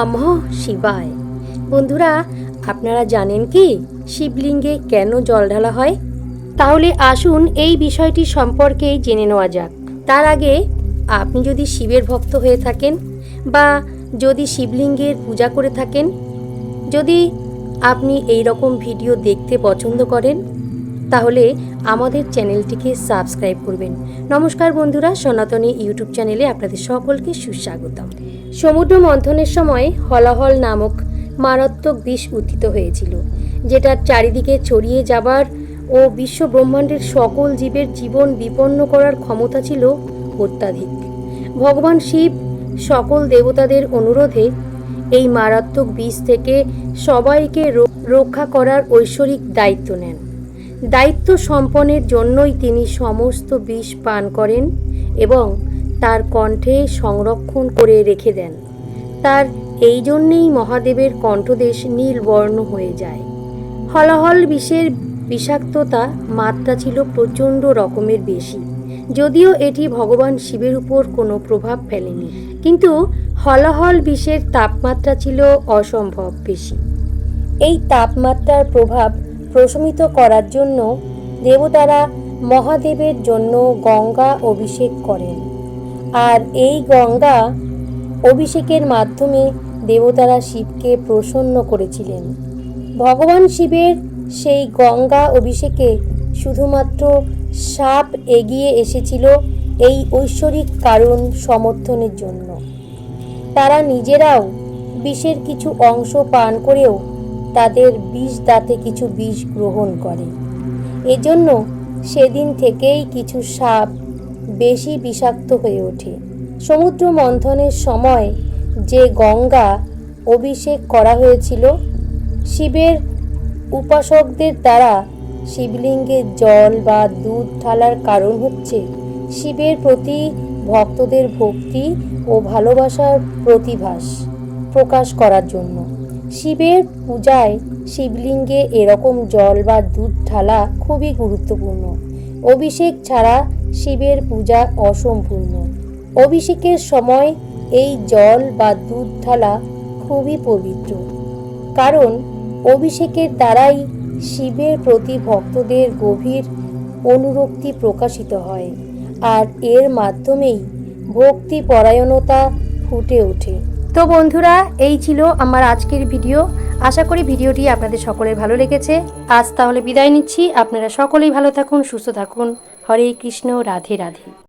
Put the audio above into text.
নমঃ শিবায়। বন্ধুরা, আপনারা জানেন কি শিবলিঙ্গে কেন জল ঢালা হয়? তাহলে আসুন এই বিষয়টি সম্পর্কে জেনে নেওয়া যাক। তার আগে আপনি যদি শিবের ভক্ত হয়ে থাকেন বা যদি শিবলিঙ্গের পূজা করে থাকেন, যদি আপনি এই রকম ভিডিও দেখতে পছন্দ করেন, তাহলে আমাদের চ্যানেলটিকে সাবস্ক্রাইব করবেন। নমস্কার বন্ধুরা, সনাতনী ইউটিউব চ্যানেলে আপনাদের সকলকে সুস্বাগতম। সমুদ্র মন্থনের সময় হলাহল নামক মারাত্মক বিষ উত্থিত হয়েছিল, যেটার চারিদিকে ছড়িয়ে যাবার ও বিশ্ব ব্রহ্মাণ্ডের সকল জীবের জীবন বিপন্ন করার ক্ষমতা ছিল অত্যাধিক। ভগবান শিব সকল দেবতাদের অনুরোধে এই মারাত্মক বিষ থেকে সবাইকে রক্ষা করার ঐশ্বরিক দায়িত্ব নেন। দায়িত্ব সম্পন্নের জন্যই তিনি সমস্ত বিষ পান করেন এবং তার কণ্ঠে সংরক্ষণ করে রেখে দেন। তার এই জন্যেই মহাদেবের কণ্ঠদেশ নীল বর্ণ হয়ে যায়। হলাহল বিষের বিষাক্ততা মাত্রা ছিল প্রচণ্ড রকমের বেশি, যদিও এটি ভগবান শিবের উপর কোনো প্রভাব ফেলেনি, কিন্তু হলাহল বিষের তাপমাত্রা ছিল অসম্ভব বেশি। এই তাপমাত্রার প্রভাব প্রশমিত করার জন্য দেবতারা মহাদেবের জন্য গঙ্গা অভিষেক করেন, আর এই গঙ্গা অভিষেকের মাধ্যমে দেবতারা শিবকে প্রসন্ন করেছিলেন। ভগবান শিবের সেই গঙ্গা অভিষেকে শুধুমাত্র সাপ এগিয়ে এসেছিল এই ঐশ্বরিক কারণ সমর্থনের জন্য। তারা নিজেরাও বিষের কিছু অংশ পান করেও তাদের বিষ দাঁতে কিছু বিষ গ্রহণ করে। এজন্য সেদিন থেকেই কিছু সাপ বেশি বিষাক্ত হয়ে ওঠে। সমুদ্র মন্থনের সময় যে গঙ্গা অভিষেক করা হয়েছিল, শিবের উপাসকদের দ্বারা শিবলিঙ্গে জল বা দুধ ঢালার কারণ হচ্ছে শিবের প্রতি ভক্তদের ভক্তি ও ভালোবাসার প্রকাশ করার জন্য। শিবের পূজায় শিবলিঙ্গে এরকম জল বা দুধ ঢালা খুবই গুরুত্বপূর্ণ। অভিষেক ছাড়া শিবের পূজা অসম্পূর্ণ। অভিষেকের সময় এই জল বা দুধ ঢালা খুবই পবিত্র, কারণ অভিষেকের দ্বারাই শিবের প্রতি ভক্তদের গভীর অনুরক্তি প্রকাশিত হয়, আর এর মাধ্যমেই ভক্তি পরায়ণতা ফুটে ওঠে। তো বন্ধুরা, এই ছিল আমার আজকের ভিডিও। আশা করি ভিডিওটি আপনাদের সকলের ভালো লেগেছে। আজ তাহলে বিদায় নিচ্ছি। আপনারা সকলেই ভালো থাকুন, সুস্থ থাকুন। হরে কৃষ্ণ, রাধে রাধে।